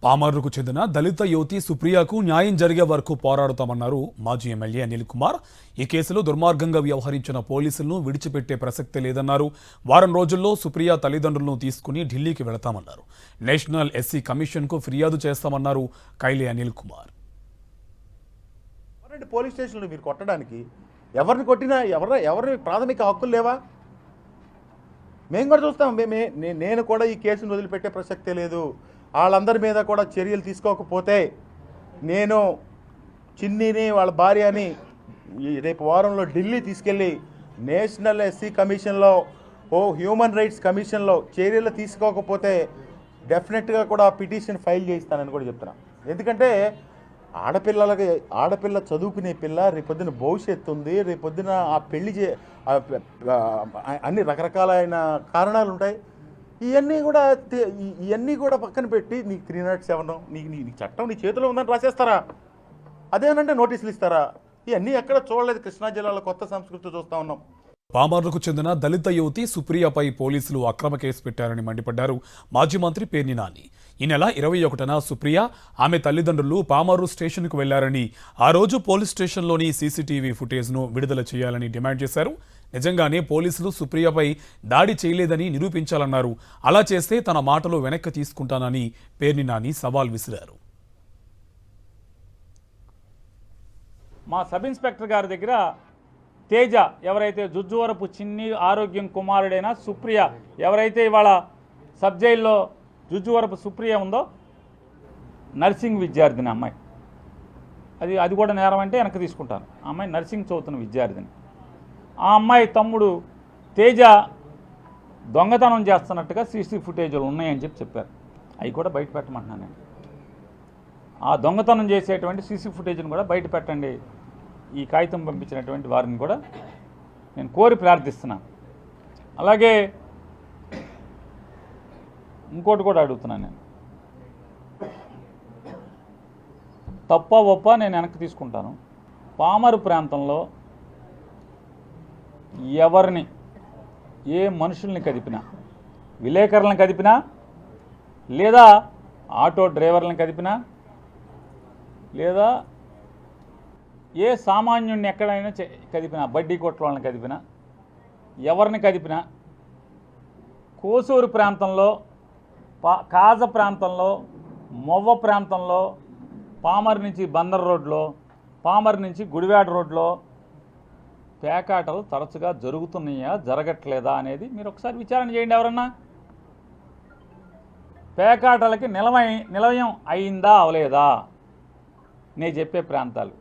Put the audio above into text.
పామర్రుకు చెందిన దళిత యువతి సుప్రియకు న్యాయం జరిగే వరకు పోరాడుతామన్నారు మాజీ ఎమ్మెల్యే అనిల్ కుమార్. ఈ కేసులో దుర్మార్గంగా వ్యవహరించిన పోలీసులను విడిచిపెట్టే ప్రసక్తే లేదన్నారు. వారం రోజుల్లో సుప్రియ తల్లిదండ్రులను తీసుకుని ఢిల్లీకి వెళతామన్నారు. నేషనల్ ఎస్సీ కమిషన్కు ఫిర్యాదు చేస్తామన్నారు కైలే అనిల్ కుమార్. పోలీస్ స్టేషన్లో మీరు కొట్టడానికి ఎవరిని కొట్టినా ఎవరి ప్రాథమిక హక్కులు లేవా? మేము కూడా చూస్తాం. నేను కూడా ఈ కేసును వదిలిపెట్టే ప్రసక్తే లేదు. వాళ్ళందరి మీద కూడా చర్యలు తీసుకోకపోతే నేను చిన్నిని వాళ్ళ భార్యని రేపు వారంలో ఢిల్లీ తీసుకెళ్ళి నేషనల్ ఎస్సీ కమిషన్లో హ్యూమన్ రైట్స్ కమిషన్లో చర్యలు తీసుకోకపోతే డెఫినెట్గా కూడా పిటిషన్ ఫైల్ చేయిస్తానని కూడా చెప్తున్నాను. ఎందుకంటే ఆడపిల్ల చదువుకునే పిల్ల రేపొద్దున భవిష్యత్తు ఉంది. రేపొద్దున ఆ పెళ్లి అన్ని రకరకాలైన కారణాలు ఉంటాయి. ఇవన్నీ కూడా పక్కన పెట్టి నీకు 307 నీకు చట్టం నీ చేతిలో ఉందని రాసేస్తారా? అదేనంటే నోటీసులు ఇస్తారా? ఇవన్నీ ఎక్కడ చూడలేదు. కృష్ణా జిల్లాలో కొత్త సంస్కృతి చూస్తూ ఉన్నాం. పామర్రుకు చెందిన దళిత యువతి సుప్రియపై పోలీసులు అక్రమ కేసు పెట్టారని మండిపడ్డారు మాజీ మంత్రి పేర్ని నాని. ఈ నెల 21న సుప్రియ, ఆమె తల్లిదండ్రులు పామర్రు స్టేషన్కు వెళ్లారని, ఆ రోజు పోలీస్ స్టేషన్లోని సీసీటీవీ ఫుటేజ్ను విడుదల చేయాలని డిమాండ్ చేశారు. నిజంగానే పోలీసులు సుప్రియపై దాడి చేయలేదని నిరూపించాలన్నారు. అలా చేస్తే తన మాటలు వెనక్కి తీసుకుంటానని పేర్ని నాని సవాల్ విసిరారు. మా సబ్ ఇన్స్పెక్టర్ గారి దగ్గర తేజ ఎవరైతే జుజ్జువరపు చిన్ని ఆరోగ్యం కుమారుడైన సుప్రియ ఎవరైతే ఇవాళ సబ్ జైల్లో జుజ్జువరపు సుప్రియ ఉందో, నర్సింగ్ విద్యార్థిని అమ్మాయి, అది కూడా నేరం అంటే వెనక్కి తీసుకుంటాను. ఆ అమ్మాయి నర్సింగ్ చదువుతున్న విద్యార్థిని. ఆ అమ్మాయి తమ్ముడు తేజ దొంగతనం చేస్తున్నట్టుగా సీసీ ఫుటేజ్లు ఉన్నాయని చెప్పారు. అవి కూడా బయట పెట్టమంటున్నాను నేను. ఆ దొంగతనం చేసేటువంటి సీసీ ఫుటేజ్ని కూడా బయట పెట్టండి. ఈ కాగితం పంపించినటువంటి వారిని కూడా నేను కోరి ప్రార్థిస్తున్నాను. అలాగే ఇంకోటి కూడా అడుగుతున్నాను. నేను తప్ప ఒప్ప నేను వెనక్కి తీసుకుంటాను. పామరు ప్రాంతంలో ఎవరిని ఏ మనుషుల్ని కదిపినా, విలేకరులను కదిపినా, లేదా ఆటో డ్రైవర్లను కదిపినా, లేదా ఏ సామాన్యుడిని ఎక్కడైనా కదిపినా, బడ్డీ కొట్ల వాళ్ళని కదిపినా, ఎవరిని కదిపినా కోసూరు ప్రాంతంలో, కాజ ప్రాంతంలో, మొవ్వ ప్రాంతంలో, పామర్ నుంచి బందర్ రోడ్లో, పామర్ నుంచి గుడివాడ రోడ్లో పేకాటలు తరచుగా జరుగుతున్నాయా జరగట్లేదా అనేది మీరు ఒకసారి విచారణ చేయండి. ఎవరన్నా పేకాటలకి నిలయం అయిందా అవలేదా నేను చెప్పే ప్రాంతాలు